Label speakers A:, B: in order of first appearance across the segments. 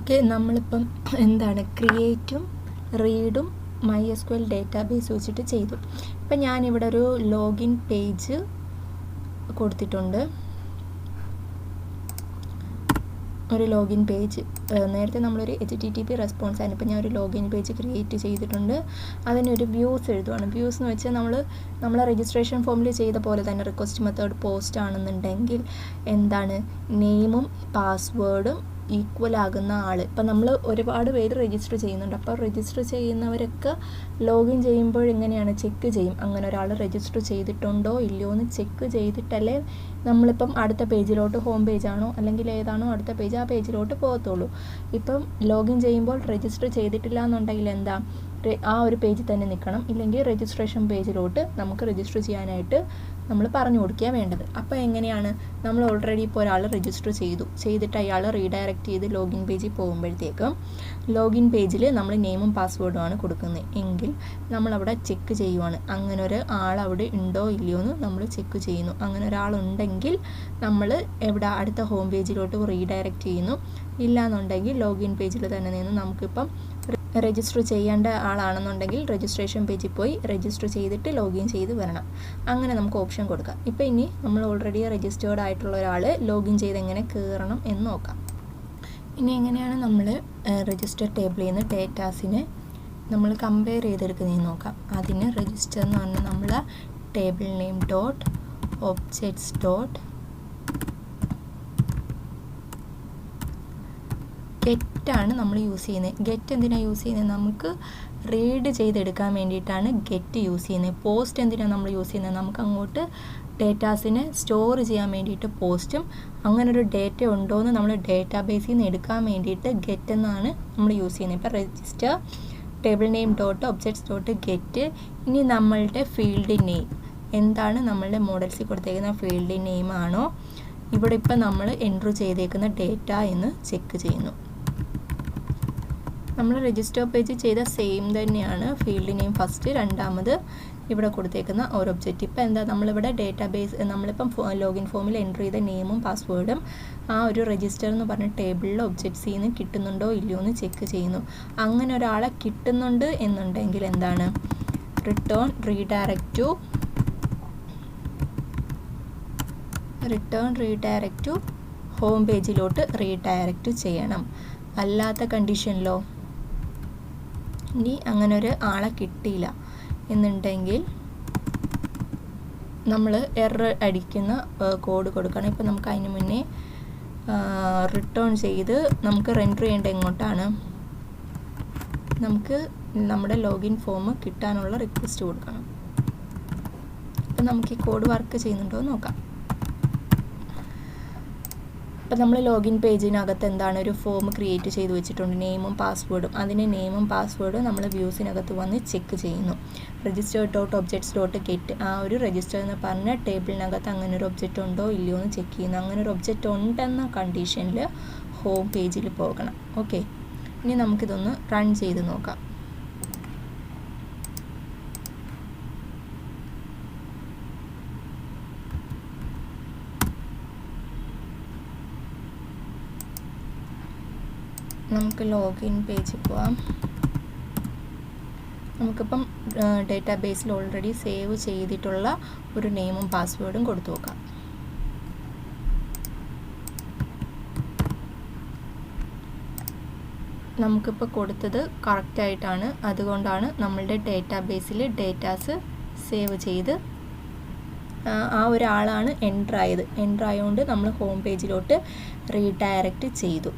A: Okay, നമ്മളിപ്പം എന്താണ് ക്രിയേറ്റും റീഡും MySQL database വെച്ചിട്ട് ചെയ്തു. ഇപ്പം ഞാനിവിടെ ഒരു ലോഗിൻ പേജ് കൊടുത്തിട്ടുണ്ട്. ഒരു ലോഗിൻ പേജ് നേരത്തെ നമ്മളൊരു HTTP റെസ്പോൺസ് ആണ്. ഇപ്പോൾ ഞാൻ ഒരു ലോഗിൻ പേജ് ക്രിയേറ്റ് ചെയ്തിട്ടുണ്ട്. അതിനൊരു വ്യൂസ് എഴുതുവാണ്. വ്യൂസ് എന്ന് വെച്ചാൽ നമ്മൾ രജിസ്ട്രേഷൻ ഫോമിൽ ചെയ്ത പോലെ തന്നെ റിക്വസ്റ്റ് മെത്തേഡ് പോസ്റ്റ് ആണെന്നുണ്ടെങ്കിൽ എന്താണ് നെയിമും പാസ്വേഡും ഈക്വൽ ആകുന്ന ആൾ. ഇപ്പം നമ്മൾ ഒരുപാട് പേര് രജിസ്റ്റർ ചെയ്യുന്നുണ്ട്. അപ്പോൾ രജിസ്റ്റർ ചെയ്യുന്നവരൊക്കെ ലോഗിൻ ചെയ്യുമ്പോൾ എങ്ങനെയാണ് ചെക്ക് ചെയ്യും, അങ്ങനെ ഒരാൾ രജിസ്റ്റർ ചെയ്തിട്ടുണ്ടോ ഇല്ലയോ എന്ന് ചെക്ക് ചെയ്തിട്ടല്ലേ നമ്മളിപ്പം അടുത്ത പേജിലോട്ട്, ഹോം പേജാണോ അല്ലെങ്കിൽ ഏതാണോ അടുത്ത പേജ്, ആ പേജിലോട്ട് പോകത്തുള്ളൂ. ഇപ്പം ലോഗിൻ ചെയ്യുമ്പോൾ രജിസ്റ്റർ ചെയ്തിട്ടില്ല എന്നുണ്ടെങ്കിൽ എന്താ, ആ ഒരു പേജിൽ തന്നെ നിൽക്കണം. ഇല്ലെങ്കിൽ രജിസ്ട്രേഷൻ പേജിലോട്ട് നമുക്ക് രജിസ്റ്റർ ചെയ്യാനായിട്ട് നമ്മൾ പറഞ്ഞു കൊടുക്കുക വേണ്ടത്. അപ്പോൾ എങ്ങനെയാണ്, നമ്മൾ ഓൾറെഡി ഇപ്പോൾ ഒരാൾ രജിസ്റ്റർ ചെയ്തിട്ട് അയാൾ റീഡയറക്റ്റ് ചെയ്ത് ലോഗിൻ പേജിൽ പോകുമ്പോഴത്തേക്കും ലോഗിൻ പേജിൽ നമ്മൾ നെയിമും പാസ്വേഡും ആണ് കൊടുക്കുന്നത് എങ്കിൽ നമ്മളവിടെ ചെക്ക് ചെയ്യുവാണ്, അങ്ങനെ ഒരു ആൾ അവിടെ ഉണ്ടോ ഇല്ലയോ എന്ന് നമ്മൾ ചെക്ക് ചെയ്യുന്നു. അങ്ങനെ ഒരാളുണ്ടെങ്കിൽ നമ്മൾ എവിടെ അടുത്ത ഹോം പേജിലോട്ട് റീഡയറക്റ്റ് ചെയ്യുന്നു. ഇല്ലയെന്നുണ്ടെങ്കിൽ ലോഗിൻ പേജിൽ തന്നെ നിന്ന് നമുക്കിപ്പം രജിസ്റ്റർ ചെയ്യേണ്ട ആളാണെന്നുണ്ടെങ്കിൽ രജിസ്ട്രേഷൻ പേജിൽ പോയി രജിസ്റ്റർ ചെയ്തിട്ട് ലോഗിൻ ചെയ്ത് വരണം. അങ്ങനെ നമുക്ക് ഓപ്ഷൻ കൊടുക്കാം. ഇപ്പോൾ ഇനി നമ്മൾ ഓൾറെഡി രജിസ്റ്റേർഡ് ആയിട്ടുള്ള ഒരാൾ ലോഗിൻ ചെയ്ത് എങ്ങനെ കയറണം എന്ന് നോക്കാം. ഇനി എങ്ങനെയാണ് നമ്മൾ രജിസ്റ്റർ ടേബിളിൽ നിന്ന് ഡേറ്റാസിനെ നമ്മൾ കമ്പയർ ചെയ്തെടുക്കുന്നതെന്ന് നോക്കാം. അതിന് രജിസ്റ്റർ എന്ന് പറഞ്ഞാൽ നമ്മൾ table name dot objects dot ഗെറ്റാണ് നമ്മൾ യൂസ് ചെയ്യുന്നത്. ഗെറ്റ് എന്തിനാണ് യൂസ് ചെയ്യുന്നത്, നമുക്ക് റീഡ് ചെയ്തെടുക്കാൻ വേണ്ടിയിട്ടാണ് ഗെറ്റ് യൂസ് ചെയ്യുന്നത്. പോസ്റ്റ് എന്തിനാണ് നമ്മൾ യൂസ് ചെയ്യുന്നത്, നമുക്ക് അങ്ങോട്ട് ഡേറ്റാസിനെ സ്റ്റോർ ചെയ്യാൻ വേണ്ടിയിട്ട് പോസ്റ്റും, അങ്ങനെ ഒരു ഡേറ്റ ഉണ്ടോ എന്ന് നമ്മൾ ഡേറ്റാബേസിൽ നിന്ന് എടുക്കാൻ വേണ്ടിയിട്ട് ഗെറ്റ് എന്നാണ് നമ്മൾ യൂസ് ചെയ്യുന്നത്. ഇപ്പോൾ register table name dot objects dot get. ഇനി നമ്മളുടെ ഫീൽഡ് നെയിം എന്താണ്, നമ്മളുടെ മോഡൽസിൽ കൊടുത്തേക്കുന്ന ഫീൽഡ് നെയിം ആണോ ഇവിടെ ഇപ്പം നമ്മൾ എൻറ്റർ ചെയ്തേക്കുന്ന ഡേറ്റ എന്ന് ചെക്ക് ചെയ്യുന്നു. നമ്മൾ രജിസ്റ്റർ പേജ് ചെയ്ത സെയിം തന്നെയാണ് ഫീൽഡ് നെയിം ഫസ്റ്റ്, രണ്ടാമത് ഇവിടെ കൊടുത്തേക്കുന്ന ഒരു ഒബ്ജക്റ്റ്. ഇപ്പം എന്താ, നമ്മളിവിടെ ഡേറ്റാബേസ് നമ്മളിപ്പം ലോഗിൻ ഫോമിൽ എൻറ്റർ ചെയ്ത നെയിമും പാസ്വേഡും ആ ഒരു രജിസ്റ്റർ എന്ന് പറഞ്ഞ ടേബിളിൽ ഒബ്ജക്ട്സിൽ നിന്ന് കിട്ടുന്നുണ്ടോ ഇല്ലയോ എന്ന് ചെക്ക് ചെയ്യുന്നു. അങ്ങനെ ഒരാളെ കിട്ടുന്നുണ്ട് എന്നുണ്ടെങ്കിൽ എന്താണ്, റിട്ടേൺ റീഡയറക്റ്റ് ടു ഹോം പേജിലോട്ട് റീഡയറക്റ്റ് ചെയ്യണം. അല്ലാത്ത കണ്ടീഷനിലോ, ഇനി അങ്ങനെ ഒരു ആളെ കിട്ടിയില്ല എന്നുണ്ടെങ്കിൽ നമ്മൾ എറർ അടിക്കുന്ന കോഡ് കൊടുക്കണം. ഇപ്പോൾ നമുക്ക് അതിന് മുന്നേ റിട്ടേൺ ചെയ്ത് നമുക്ക് റെൻഡർ ചെയ്യേണ്ട എങ്ങോട്ടാണ്, നമുക്ക് നമ്മുടെ ലോഗിൻ ഫോം കിട്ടാനുള്ള റിക്വസ്റ്റ് കൊടുക്കണം. അപ്പം നമുക്ക് ഈ കോഡ് വർക്ക് ചെയ്യുന്നുണ്ടോ എന്ന് നോക്കാം. അപ്പോൾ നമ്മൾ ലോഗിൻ പേജിനകത്ത് എന്താണ് ഒരു ഫോം ക്രിയേറ്റ് ചെയ്ത് വെച്ചിട്ടുണ്ട്, നെയിമും പാസ്വേഡും. അതിന് നെയിമും പാസ്വേഡും നമ്മൾ വ്യൂസിനകത്ത് വന്ന് ചെക്ക് ചെയ്യുന്നു. Register dot objects dot get, ആ ഒരു രജിസ്റ്റർ എന്ന് പറഞ്ഞ ടേബിളിനകത്ത് അങ്ങനെ ഒരു ഒബ്ജക്റ്റ് ഉണ്ടോ ഇല്ലയോ എന്ന് ചെക്ക് ചെയ്യുന്നു. അങ്ങനെ ഒരു ഒബ്ജക്റ്റ് ഉണ്ടെന്ന കണ്ടീഷനിൽ ഹോം പേജിൽ പോകണം. ഓക്കെ, ഇനി നമുക്കിതൊന്ന് റൺ ചെയ്ത് നോക്കാം. നമുക്ക് ലോഗിൻ പേജിൽ പോവാം. നമുക്കിപ്പം ഡേറ്റാബേസിൽ ഓൾറെഡി സേവ് ചെയ്തിട്ടുള്ള ഒരു നെയിമും പാസ്വേഡും കൊടുത്തു നോക്കാം. നമുക്കിപ്പോൾ കൊടുത്തത് കറക്റ്റായിട്ടാണ്, അതുകൊണ്ടാണ് നമ്മളുടെ ഡേറ്റാബേസിൽ ഡേറ്റാസ് സേവ് ചെയ്ത് ആ ഒരാളാണ് എൻറ്റർ ആയതുകൊണ്ട് നമ്മൾ ഹോം പേജിലോട്ട് റീഡയറക്റ്റ് ചെയ്തു.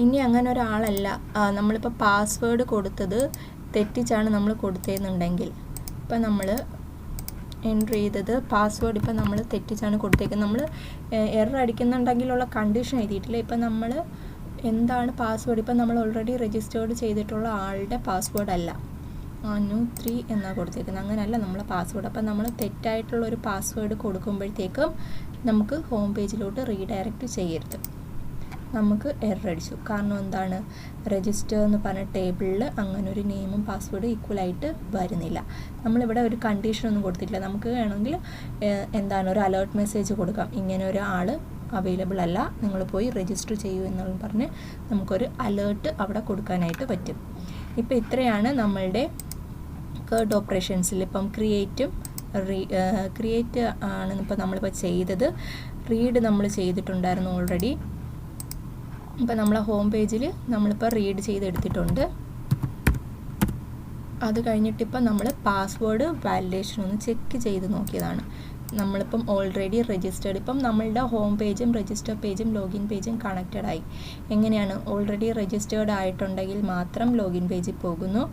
A: ഇനി അങ്ങനെ ഒരാളല്ല, നമ്മളിപ്പോൾ പാസ്വേഡ് കൊടുത്തത് തെറ്റിച്ചാണ് നമ്മൾ കൊടുത്തതെന്നുണ്ടെങ്കിൽ, ഇപ്പം നമ്മൾ എൻറ്റർ ചെയ്തത് പാസ്വേഡ് ഇപ്പം നമ്മൾ തെറ്റിച്ചാണ് കൊടുത്തേക്കുന്നത്, നമ്മൾ എറർ അടിക്കുന്നുണ്ടെങ്കിലുള്ള കണ്ടീഷൻ എഴുതിയിട്ടില്ല. ഇപ്പം നമ്മൾ എന്താണ് പാസ്വേഡ്, ഇപ്പം നമ്മൾ ഓൾറെഡി രജിസ്റ്റേർഡ് ചെയ്തിട്ടുള്ള ആളുടെ പാസ്വേഡ് അല്ല, 3 എന്നാണ് കൊടുത്തേക്കുന്നത്, അങ്ങനെയല്ല നമ്മളെ പാസ്വേഡ്. അപ്പം നമ്മൾ തെറ്റായിട്ടുള്ള ഒരു പാസ്വേഡ് കൊടുക്കുമ്പോഴത്തേക്കും നമുക്ക് ഹോം പേജിലോട്ട് റീഡയറക്റ്റ് ചെയ്യരുത്. നമുക്ക് എറർ അടിച്ചു, കാരണം എന്താണ്, രജിസ്റ്റർ എന്ന് പറഞ്ഞ ടേബിളിൽ അങ്ങനെ ഒരു നെയിമും പാസ്വേഡും ഈക്വലായിട്ട് വരുന്നില്ല. നമ്മളിവിടെ ഒരു കണ്ടീഷനൊന്നും കൊടുത്തിട്ടില്ല. നമുക്ക് വേണമെങ്കിൽ എന്താണ് ഒരു അലേർട്ട് മെസ്സേജ് കൊടുക്കാം, ഇങ്ങനെ ഒരു ആൾ അവൈലബിൾ അല്ല, നിങ്ങൾ പോയി രജിസ്റ്റർ ചെയ്യൂ എന്നുള്ള പറഞ്ഞ് നമുക്കൊരു അലേർട്ട് അവിടെ കൊടുക്കാനായിട്ട് പറ്റും. ഇപ്പോൾ ഇത്രയാണ് നമ്മളുടെ CRUD ഓപ്പറേഷൻസിൽ. ഇപ്പം ക്രിയേറ്റ് ആണ് ഇപ്പോൾ നമ്മളിപ്പോൾ ചെയ്തത്. റീഡ് നമ്മൾ ചെയ്തിട്ടുണ്ടായിരുന്നു ഓൾറെഡി. ഇപ്പോൾ നമ്മളെ ഹോം പേജിൽ നമ്മളിപ്പോൾ റീഡ് ചെയ്തെടുത്തിട്ടുണ്ട്. അത് കഴിഞ്ഞിട്ടിപ്പോൾ നമ്മൾ പാസ്വേഡ് വാലിഡേഷൻ ഒന്ന് ചെക്ക് ചെയ്ത് നോക്കിയതാണ്. നമ്മളിപ്പം ഓൾറെഡി രജിസ്റ്റേർഡ്, ഇപ്പം നമ്മളുടെ ഹോം പേജും രജിസ്റ്റർ പേജും ലോഗിൻ പേജും കണക്റ്റഡ് ആയി. എങ്ങനെയാണ്? ഓൾറെഡി രജിസ്റ്റേർഡ് ആയിട്ടുണ്ടെങ്കിൽ മാത്രം ലോഗിൻ പേജിൽ പോകുന്നു,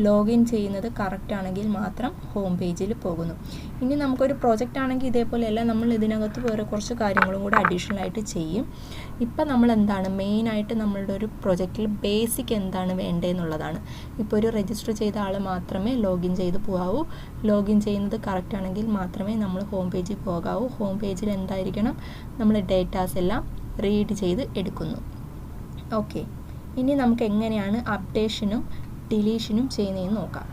A: ലോഗിൻ ചെയ്യുന്നത് കറക്റ്റ് ആണെങ്കിൽ മാത്രം ഹോം പേജിൽ പോകുന്നു. ഇനി നമുക്കൊരു പ്രോജക്റ്റ് ആണെങ്കിൽ ഇതേപോലെയല്ല, നമ്മൾ ഇതിനകത്ത് വേറെ കുറച്ച് കാര്യങ്ങളും കൂടെ അഡീഷണൽ ആയിട്ട് ചെയ്യും. ഇപ്പം നമ്മൾ എന്താണ് മെയിനായിട്ട് നമ്മളുടെ ഒരു പ്രൊജക്റ്റിൽ ബേസിക് എന്താണ് വേണ്ടതെന്നുള്ളതാണ്. ഇപ്പോൾ ഒരു രജിസ്റ്റർ ചെയ്ത ആൾ മാത്രമേ ലോഗിൻ ചെയ്ത് പോകാവൂ, ലോഗിൻ ചെയ്യുന്നത് കറക്റ്റ് ആണെങ്കിൽ മാത്രമേ നമ്മൾ ഹോം പേജിൽ പോകാവൂ. ഹോം പേജിൽ എന്തായിരിക്കണം? നമ്മൾ ഡേറ്റാസ് എല്ലാം റീഡ് ചെയ്ത് എടുക്കുന്നു. ഓക്കെ, ഇനി നമുക്ക് എങ്ങനെയാണ് അപ്ഡേഷനും ഡിലീഷനും ചെയ്യുന്നതെന്ന് നോക്കാം.